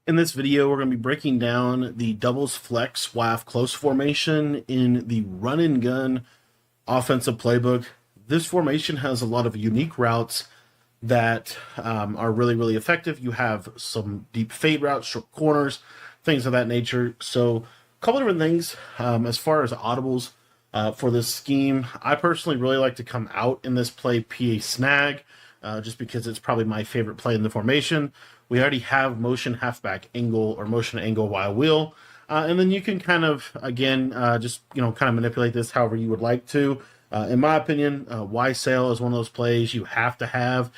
In this video, we're going to be breaking down the doubles flex YF close formation in the run and gun offensive playbook. This formation has a lot of unique routes that are really effective. You have some deep fade routes, short corners, things of that nature. So a couple different things as far as audibles for this scheme. I personally really like to come out in this play PA snag just because it's probably my favorite play in the formation. We already have motion halfback angle or motion angle Y wheel. And then you can kind of, again, just, kind of manipulate this however you would like to. In my opinion, Y sail is one of those plays you have to have.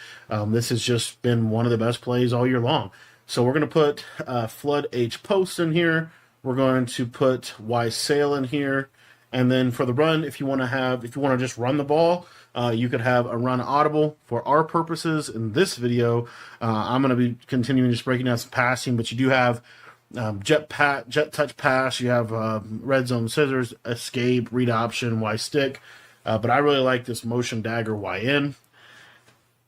This has just been one of the best plays all year long. So we're going to put flood H post in here. We're going to put Y sail in here. And then for the run, if you want to just run the ball, you could have a run audible. For our purposes in this video, I'm going to be continuing just breaking down some passing, but you do have jet touch pass, you have red zone scissors, escape, read option, Y stick. But I really like this motion dagger Y in.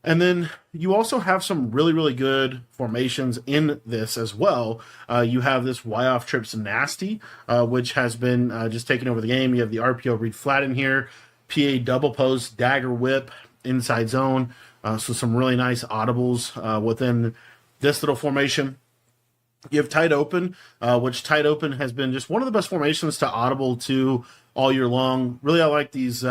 And then you also have some really good formations in this as well. You have this Y off trips nasty, which has been just taking over the game. You have the RPO read flat in here, PA double post, dagger whip, inside zone. So some really nice audibles within this little formation. You have tight open, which tight open has been just one of the best formations to audible to all year long. Really, I like these,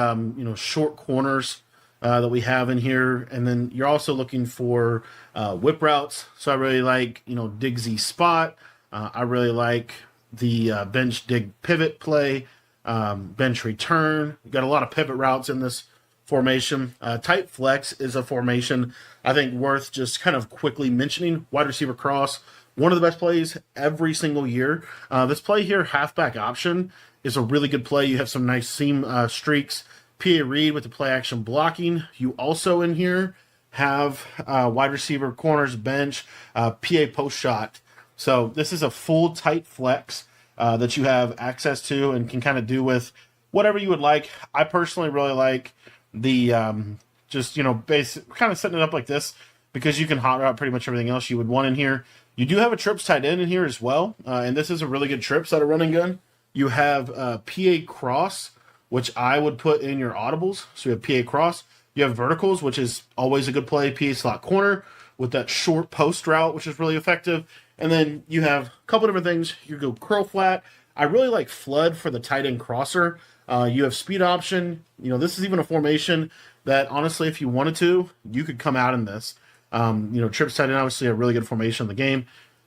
short corners that we have in here. And then you're also looking for whip routes. So I really like, dig Z spot. I really like the bench dig pivot play, bench return. You got a lot of pivot routes in this formation. Tight flex is a formation I think worth just kind of quickly mentioning. Wide receiver cross, one of the best plays every single year. This play here, halfback option, is a really good play. You have some nice seam streaks. PA read with the play action blocking. You also in here have wide receiver corners bench, PA post shot. So this is a full tight flex that you have access to and can kind of do with whatever you would like. I personally really like the basic kind of setting it up like this because you can hot route pretty much everything else you would want in here. You do have a trips tight end in here as well, and this is a really good trips out of run and gun. You have PA cross, which I would put in your audibles. So you have PA cross. You have verticals, which is always a good play. PA slot corner with that short post route, which is really effective. And then you have a couple different things. You go curl flat. I really like flood for the tight end crosser. You have speed option. This is even a formation that honestly, if you wanted to, you could come out in this. Trips tight end, obviously a really good formation in the game.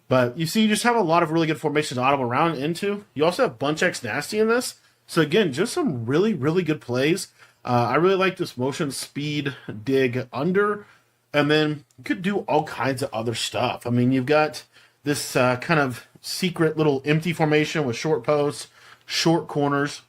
But you see, you just have a lot of really good formations to audible around into. You also have bunch X nasty in this. So again, just some really good plays. I really like this motion speed dig under, and then you could do all kinds of other stuff. I mean, you've got this kind of secret little empty formation with short posts, short corners.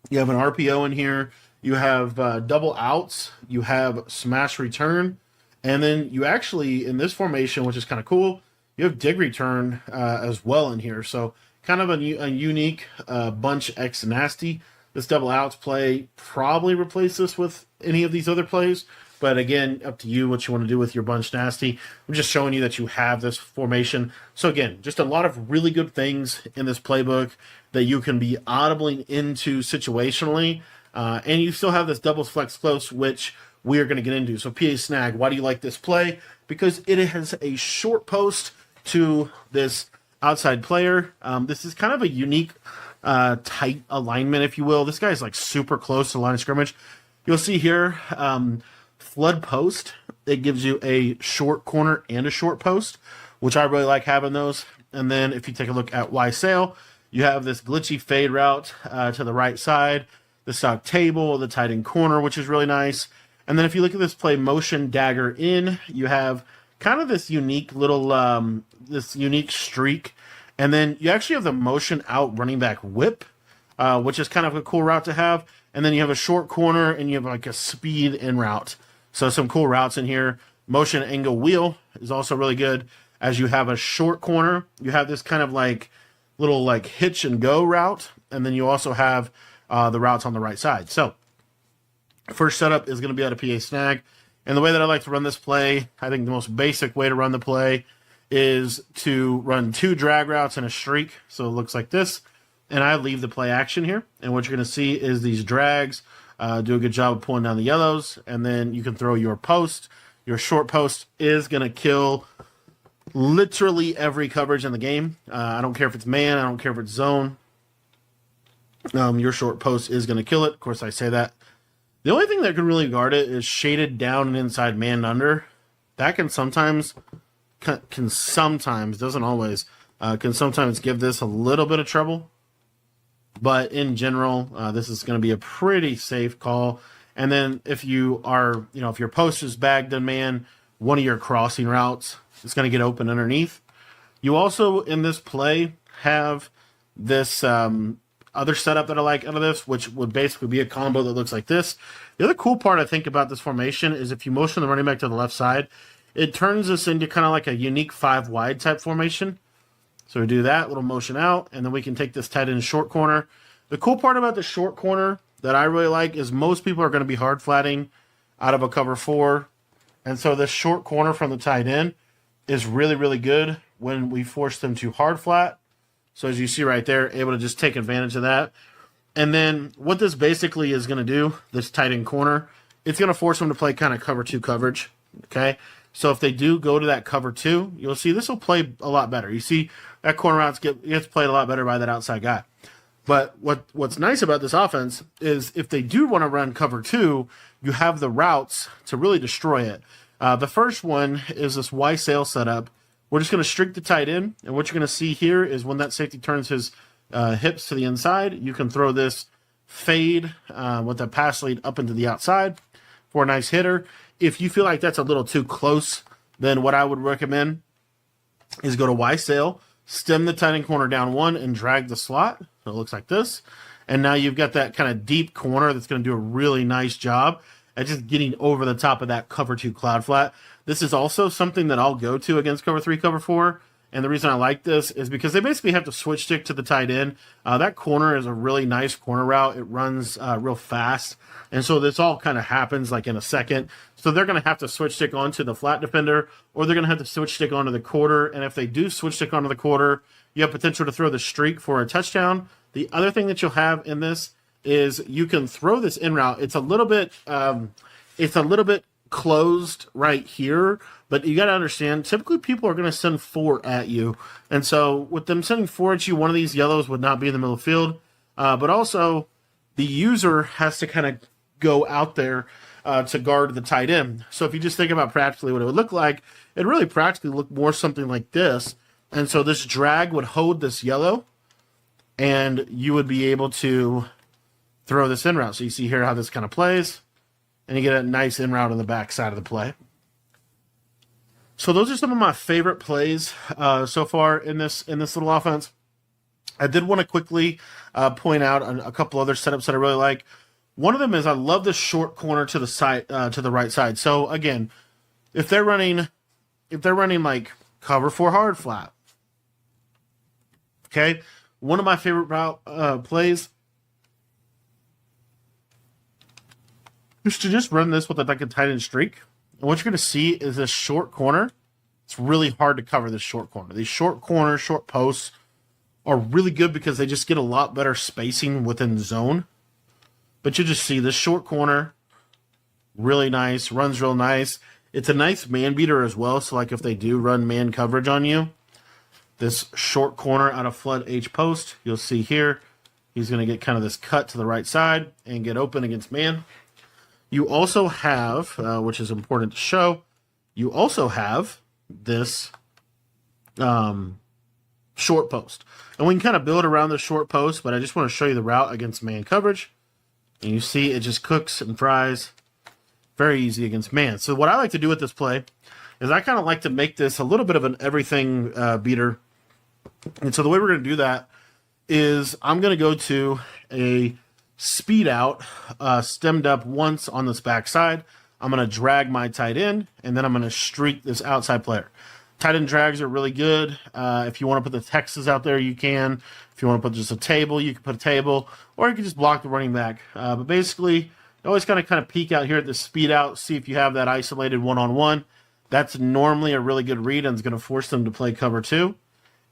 You have an RPO in here. You have double outs. You have smash return. And then you actually, in this formation, which is kind of cool, you have dig return as well in here. So kind of a unique bunch X nasty. This double outs play probably replace this with any of these other plays. But again, up to you what you want to do with your bunch nasty. I'm just showing you that you have this formation. So again, just a lot of really good things in this playbook that you can be audibling into situationally. And you still have this doubles flex close, which we are going to get into. So PA snag, why do you like this play? Because it has a short post to this outside player. This is kind of a unique tight alignment, if you will. This guy's like super close to the line of scrimmage. You'll see here, flood post. It gives you a short corner and a short post, which I really like having those. And then if you take a look at Y sail, you have this glitchy fade route to the right side, the stock table, the tight end corner, which is really nice. And then if you look at this play motion dagger in, you have kind of this unique little, this unique streak. And then you actually have the motion out running back whip, which is kind of a cool route to have. And then you have a short corner and you have like a speed in route. So some cool routes in here. Motion angle wheel is also really good. As you have a short corner, you have this kind of like little like hitch and go route. And then you also have the routes on the right side. So first setup is going to be out of PA snag. And the way that I like to run this play, I think the most basic way to run the play is to run 2 drag routes and a streak. So it looks like this. And I leave the play action here. And what you're going to see is these drags do a good job of pulling down the yellows. And then you can throw your post. Your short post is going to kill literally every coverage in the game. I don't care if it's man. I don't care if it's zone. Your short post is going to kill it. Of course, I say that. The only thing that can really guard it is shaded down and inside man under. That can sometimes, doesn't always, can sometimes give this a little bit of trouble. But in general, this is going to be a pretty safe call. And then if you are, if your post is bagged in man, one of your crossing routes is going to get open underneath. You also, in this play, have this other setup that I like out of this, which would basically be a combo that looks like this. The other cool part I think about this formation is if you motion the running back to the left side, it turns this into kind of like a unique 5 wide type formation. So we do that, little motion out, and then we can take this tight end short corner. The cool part about the short corner that I really like is most people are going to be hard flatting out of a cover 4. And so this short corner from the tight end is really, really good when we force them to hard flat. So as you see right there, able to just take advantage of that. And then what this basically is going to do, this tight end corner, it's going to force them to play kind of cover 2 coverage. Okay. So if they do go to that cover 2, you'll see this will play a lot better. You see that corner routes gets played a lot better by that outside guy. But what's nice about this offense is if they do want to run cover 2, you have the routes to really destroy it. The first one is this Y sail setup. We're just going to streak the tight end, and what you're going to see here is when that safety turns his hips to the inside, you can throw this fade with the pass lead up into the outside for a nice hitter. If you feel like that's a little too close, then what I would recommend is go to Y sail, stem the tight end corner down 1, and drag the slot. So it looks like this. And now you've got that kind of deep corner that's going to do a really nice job at just getting over the top of that cover 2 cloud flat. This is also something that I'll go to against cover 3, cover 4. And the reason I like this is because they basically have to switch stick to the tight end. That corner is a really nice corner route. It runs real fast. And so this all kind of happens like in a second. So they're going to have to switch stick onto the flat defender, or they're going to have to switch stick onto the quarter. And if they do switch stick onto the quarter, you have potential to throw the streak for a touchdown. The other thing that you'll have in this is you can throw this in route. It's a little bit closed right here, but you got to understand, typically people are going to send 4 at you. And so with them sending 4 at you, one of these yellows would not be in the middle of the field. But also the user has to kind of go out there to guard the tight end. So if you just think about practically what it would look like, it really practically look more something like this. And so this drag would hold this yellow, and you would be able to throw this in route. So you see here how this kind of plays, and you get a nice in route on the back side of the play. So those are some of my favorite plays so far in this little offense. I did want to quickly point out a couple other setups that I really like. One of them is I love the short corner to the side, to the right side. So again, if they're running like cover 4 hard flat, okay, one of my favorite route plays is to just run this with like a tight end streak. And what you're going to see is this short corner. It's really hard to cover this short corner. These short corners, short posts are really good because they just get a lot better spacing within the zone. But you just see this short corner, really nice, runs real nice. It's a nice man beater as well. So like if they do run man coverage on you, this short corner out of flood H post, you'll see here, he's going to get kind of this cut to the right side and get open against man. You also have, which is important to show, you also have this short post. And we can kind of build around the short post, but I just want to show you the route against man coverage. And you see it just cooks and fries. Very easy against man. So what I like to do with this play is I kind of like to make this a little bit of an everything beater. And so the way we're going to do that is I'm going to go to a speed out, stemmed up once on this back side. I'm going to drag my tight end, and then I'm going to streak this outside player. Tight end drags are really good. If you want to put the Texas out there, you can. If you want to put just a table, you can put a table, or you can just block the running back. But basically, you always kind of peek out here at the speed out, see if you have that isolated one-on-one. That's normally a really good read and is going to force them to play cover two.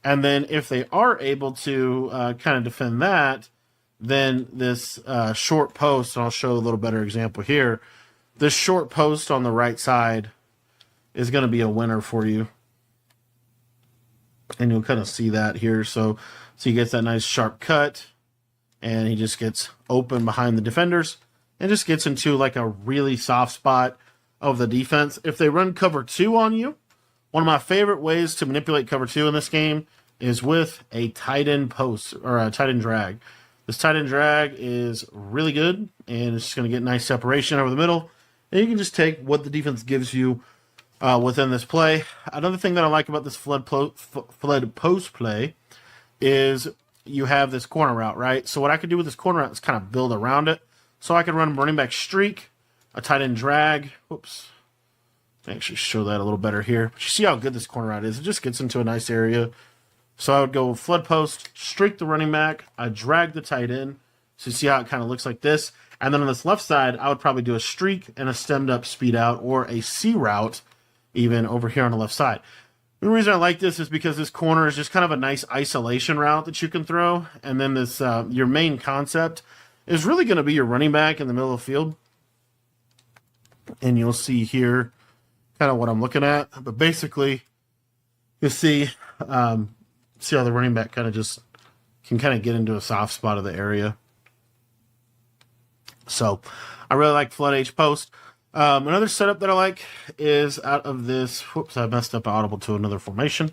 And then if they are able to kind of defend that, then this short post, and I'll show a little better example here, this short post on the right side is going to be a winner for you. And you'll kind of see that here. So he gets that nice sharp cut, and he just gets open behind the defenders and just gets into like a really soft spot of the defense. If they run cover two on you, one of my favorite ways to manipulate cover two in this game is with a tight end post or a tight end drag. This tight end drag is really good, and it's just going to get nice separation over the middle. And you can just take what the defense gives you within this play. Another thing that I like about this flood post play is you have this corner route, right? So what I could do with this corner route is kind of build around it. So I could run a running back streak, a tight end drag. Whoops. Let me actually show that a little better here. But you see how good this corner route is. It just gets into a nice area. So I would go flood post, streak the running back, I drag the tight end. So you see how it kind of looks like this. And then on this left side, I would probably do a streak and a stemmed up speed out, or a C route even over here on the left side. The reason I like this is because this corner is just kind of a nice isolation route that you can throw. And then this your main concept is really going to be your running back in the middle of the field. And you'll see here kind of what I'm looking at. But basically, you'll see how the running back kind of just can kind of get into a soft spot of the area. So I really like flood H post. Another setup that I like is out of this. Whoops, I messed up audible to another formation.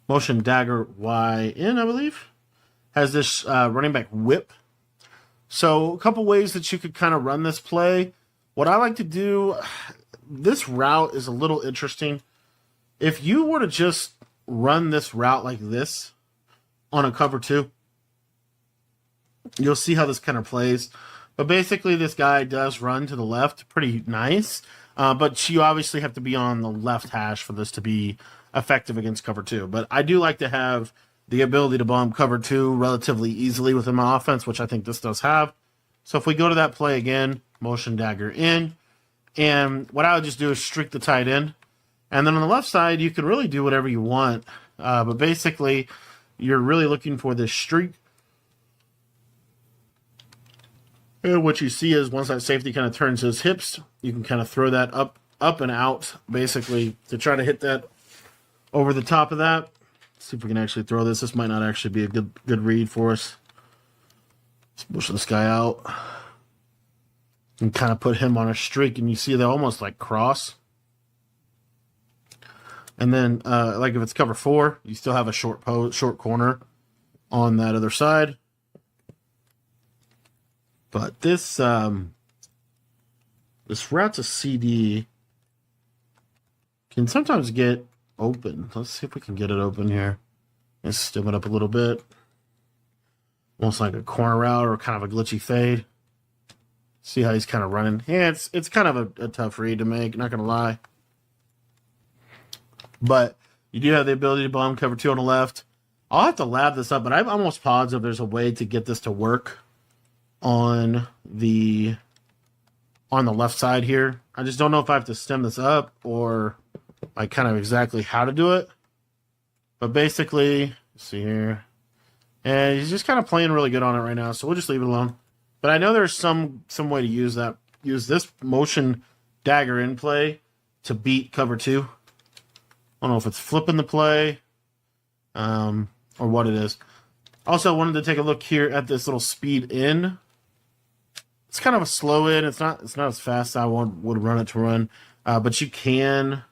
Motion dagger YN, I believe, has this running back whip. So a couple ways that you could kind of run this play. What I like to do, this route is a little interesting. If you were to just run this route like this on a cover two, you'll see how this kind of plays. But basically, this guy does run to the left pretty nice. But you obviously have to be on the left hash for this to be effective against cover two. But I do like to have the ability to bomb cover two relatively easily within my offense, which I think this does have. So if we go to that play again, motion dagger in. And what I would just do is streak the tight end. And then on the left side, you can really do whatever you want. But basically, you're really looking for this streak. And what you see is once that safety kind of turns his hips, you can kind of throw that up and out, basically, to try to hit that over the top of that. Let's see if we can actually throw this. This might not actually be a good read for us. Let's push this guy out. And kind of put him on a streak, and you see they almost like cross. And then, like if it's cover four, you still have a short corner on that other side. But this this route to CD can sometimes get open. Let's see if we can get it open here. Let's stem it up a little bit. Almost like a corner route or kind of a glitchy fade. See how he's kind of running. Yeah, it's kind of a tough read to make, not going to lie. But you do have the ability to bomb cover two on the left. I'll have to lab this up, but I'm almost positive there's a way to get this to work on the left side here. I just don't know if I have to stem this up or like kind of exactly how to do it. But basically, let's see here. And he's just kind of playing really good on it right now, so we'll just leave it alone. But I know there's some way to use this motion dagger in play to beat cover two. I don't know if it's flipping the play or what it is. Also, I wanted to take a look here at this little speed in. It's kind of a slow in. It's not as fast as I would run it to run, but you can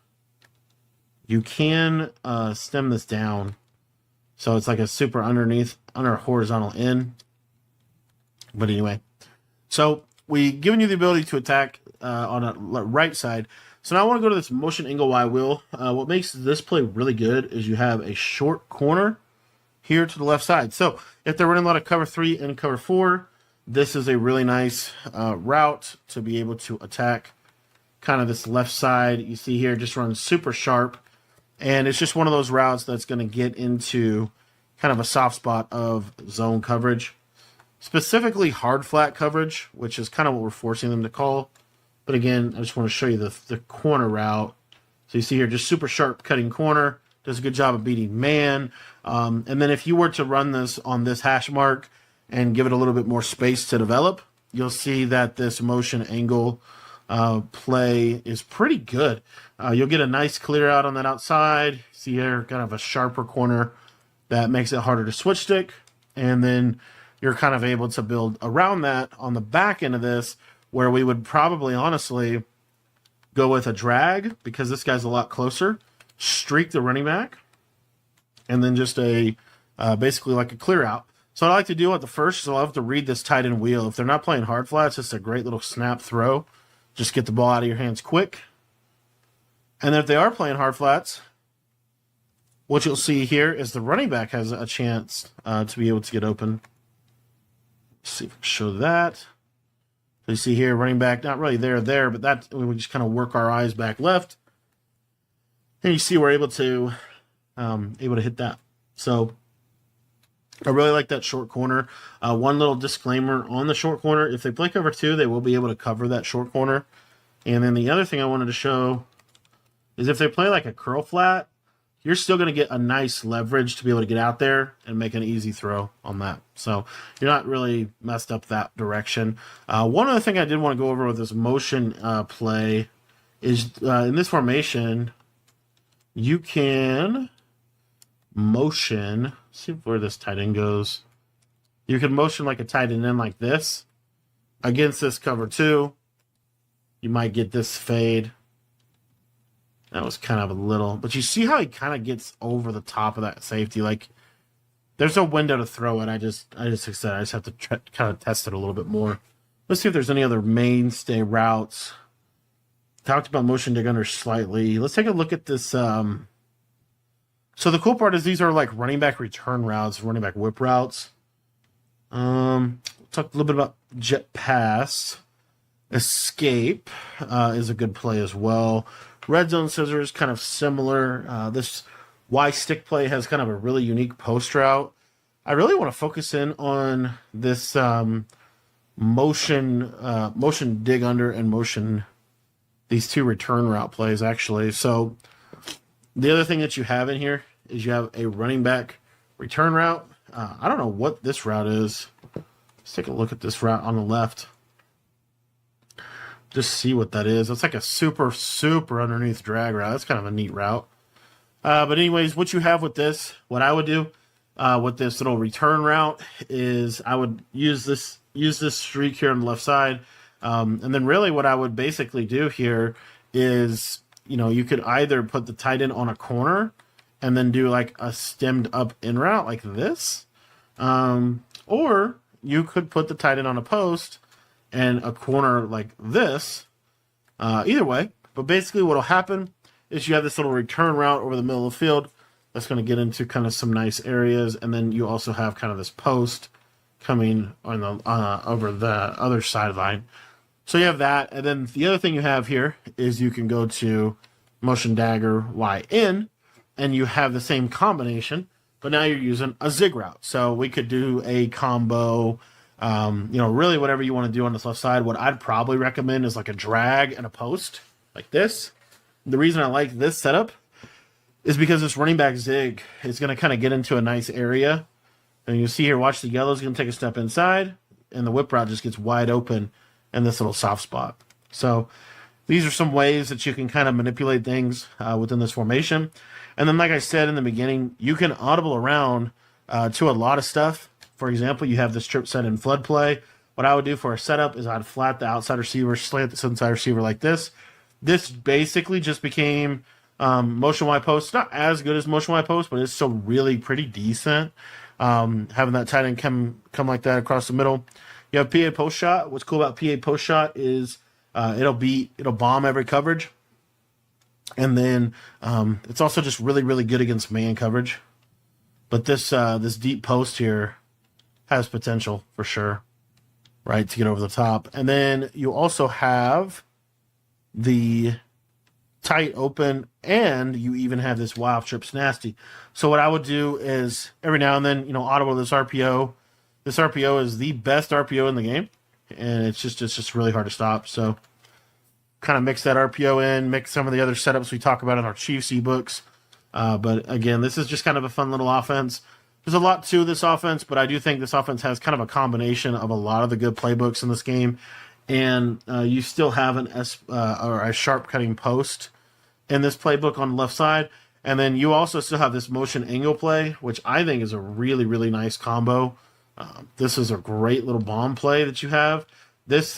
stem this down. So it's like a super under horizontal in. But anyway, so we've given you the ability to attack on the right side. So now I want to go to this motion angle Y wheel. What makes this play really good is you have a short corner here to the left side. So if they're running a lot of cover three and cover four, this is a really nice route to be able to attack kind of this left side. You see here, just runs super sharp. And it's just one of those routes that's going to get into kind of a soft spot of zone coverage. Specifically hard flat coverage, which is kind of what we're forcing them to call. But again, I just want to show you the corner route So you see here, just super sharp cutting corner. Does a good job of beating man. And then if you were to run this on this hash mark and give it a little bit more space to develop, you'll see that this motion angle play is pretty good. You'll get a nice clear out on that outside. See here, kind of a sharper corner that makes it harder to switch stick. And then you're kind of able to build around that on the back end of this, where we would probably honestly go with a drag because this guy's a lot closer, streak the running back, and then just a basically like a clear out. So what I like to do at the first is I'll have to read this tight end wheel. If they're not playing hard flats, it's a great little snap throw. Just get the ball out of your hands quick. And then if they are playing hard flats, what you'll see here is the running back has a chance to be able to get open. Let's see if I can show that. So you see here, running back, not really there, but that we just kind of work our eyes back left. And you see we're able to hit that. So I really like that short corner. One little disclaimer on the short corner, if they play cover 2, they will be able to cover that short corner. And then the other thing I wanted to show is if they play like a curl flat, you're still going to get a nice leverage to be able to get out there and make an easy throw on that. So you're not really messed up that direction. One other thing I did want to go over with this motion play is in this formation, you can motion. See where this tight end goes. You can motion like a tight end in like this against this cover 2. You might get this fade. That was kind of a little, but you see how he kind of gets over the top of that safety. Like there's a window to throw it. I just said I just have to kind of test it a little bit more. Let's see if there's any other mainstay routes. Talked about motion dig under slightly. Let's take a look at this. So the cool part is these are like running back return routes, running back whip routes. Talk a little bit about jet pass. Escape is a good play as well. Red zone scissors, kind of similar. This Y stick play has kind of a really unique post route. I really want to focus in on this motion dig under and motion, these two return route plays actually. So the other thing that you have in here is you have a running back return route. I don't know what this route is. Let's take a look at this route on the left. Just see what that is. It's like a super underneath drag route. That's kind of a neat route. But anyways, what you have with this, what I would do with this little return route is I would use this streak here on the left side. And then really what I would basically do here is, you could either put the tight end on a corner and then do like a stemmed up in route like this. Or you could put the tight end on a post and a corner like this. Either way. But basically what will happen is you have this little return route over the middle of the field. That's going to get into kind of some nice areas. And then you also have kind of this post coming on the over the other sideline. So you have that. And then the other thing you have here is you can go to motion dagger Y in, and you have the same combination, but now you're using a zig route. So we could do a combo, really whatever you want to do on this left side. What I'd probably recommend is like a drag and a post like this. The reason I like this setup is because this running back zig is going to kind of get into a nice area. And you see here, watch the yellow is going to take a step inside, and the whip route just gets wide open in this little soft spot. So these are some ways that you can kind of manipulate things within this formation. And then, like I said in the beginning, you can audible around to a lot of stuff. For example, you have this trip set and flood play. What I would do for a setup is I'd flat the outside receiver, slant the inside receiver like this. This basically just became motion Y post. Not as good as motion Y post, but it's still really pretty decent. Having that tight end come like that across the middle. You have PA post shot. What's cool about PA post shot is it'll bomb every coverage. And then it's also just really, really good against man coverage. But this deep post here has potential for sure, right, to get over the top. And then you also have the tight open, and you even have this wild trips nasty. So what I would do is every now and then, audible this RPO. This RPO is the best RPO in the game, and it's just really hard to stop. So kind of mix that RPO in, mix some of the other setups we talk about in our Chiefs ebooks. But again, this is just kind of a fun little offense. There's a lot to this offense, but I do think this offense has kind of a combination of a lot of the good playbooks in this game. And you still have or a sharp cutting post in this playbook on the left side. And then you also still have this motion angle play, which I think is a really, really nice combo. This is a great little bomb play that you have. This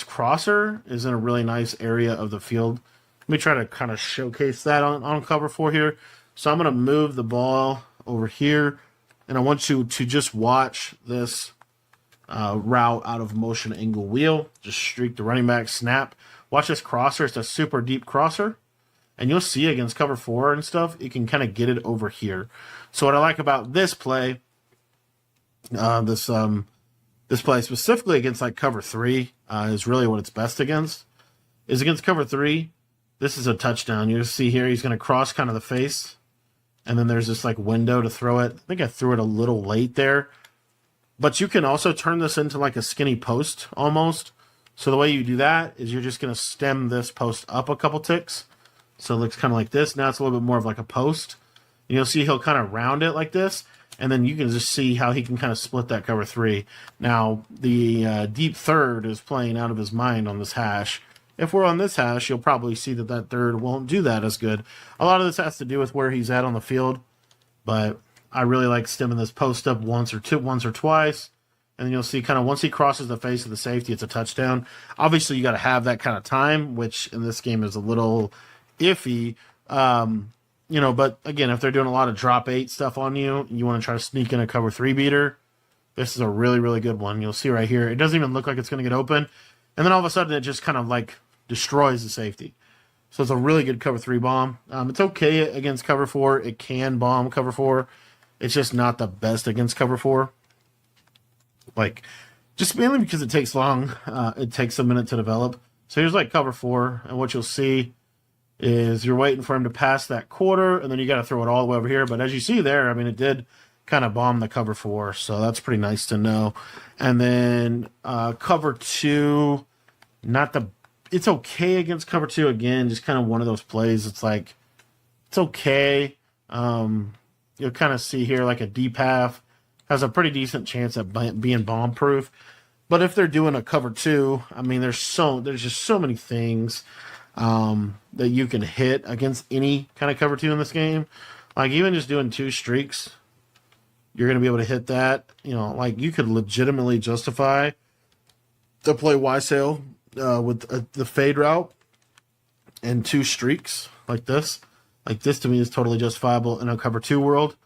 crosser is in a really nice area of the field. Let me try to kind of showcase that on cover 4 here. So I'm going to move the ball over here, and I want you to just watch this route out of motion angle wheel. Just streak the running back, snap. Watch this crosser. It's a super deep crosser. And you'll see against cover 4 and stuff, you can kind of get it over here. So what I like about this play, this play specifically against like cover 3 is really what it's best against. Is against cover 3, this is a touchdown. You'll see here he's going to cross kind of the face. And then there's this like window to throw it. I think I threw it a little late there. But you can also turn this into like a skinny post almost. So the way you do that is you're just going to stem this post up a couple ticks. So it looks kind of like this. Now it's a little bit more of like a post. And you'll see he'll kind of round it like this. And then you can just see how he can kind of split that cover 3. Now, the deep third is playing out of his mind on this hash. If we're on this hash, you'll probably see that that third won't do that as good. A lot of this has to do with where he's at on the field. But I really like stemming this post up once or twice. And then you'll see kind of once he crosses the face of the safety, it's a touchdown. Obviously, you got to have that kind of time, which in this game is a little iffy. But again, if they're doing a lot of drop 8 stuff on you, you want to try to sneak in a cover 3 beater. This is a really, really good one. You'll see right here, it doesn't even look like it's going to get open. And then all of a sudden, it just kind of like destroys the safety. So it's a really good cover 3 bomb. It's okay against cover 4. It can bomb cover 4. It's just not the best against cover 4. Like, just mainly because it takes long. It takes a minute to develop. So here's like cover 4. And what you'll see is you're waiting for him to pass that quarter, and then you got to throw it all the way over here. But as you see there, I mean, it did kind of bomb the cover 4, so that's pretty nice to know. And then cover 2, it's okay against cover 2. Again, just kind of one of those plays. It's like, it's okay. You'll kind of see here like a deep half has a pretty decent chance at being bomb proof. But if they're doing a cover 2, I mean, there's just so many things that you can hit against any kind of cover 2 in this game. Like even just doing 2 streaks, you're going to be able to hit that. Like you could legitimately justify to play Y-Sail with the fade route and 2 streaks like this. Like this to me is totally justifiable in a cover 2 world.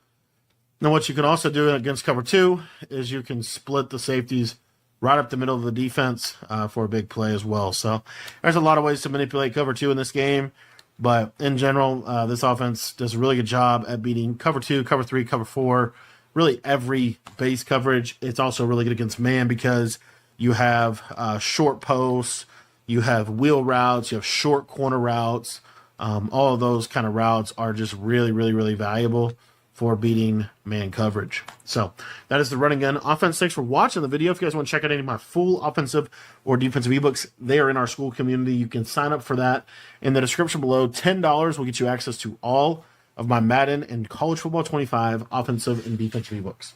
Now what you can also do against cover 2 is you can split the safeties right up the middle of the defense for a big play as well. So there's a lot of ways to manipulate cover 2 in this game. But in general, this offense does a really good job at beating cover 2, cover 3, cover 4, really every base coverage. It's also really good against man because you have short posts, you have wheel routes, you have short corner routes. All of those kind of routes are just really, really, really valuable for beating man coverage. So that is the running gun offense. Thanks for watching the video. If you guys want to check out any of my full offensive or defensive ebooks, they are in our school community. You can sign up for that in the description below. $10 will get you access to all of my Madden and College Football 25 offensive and defensive ebooks.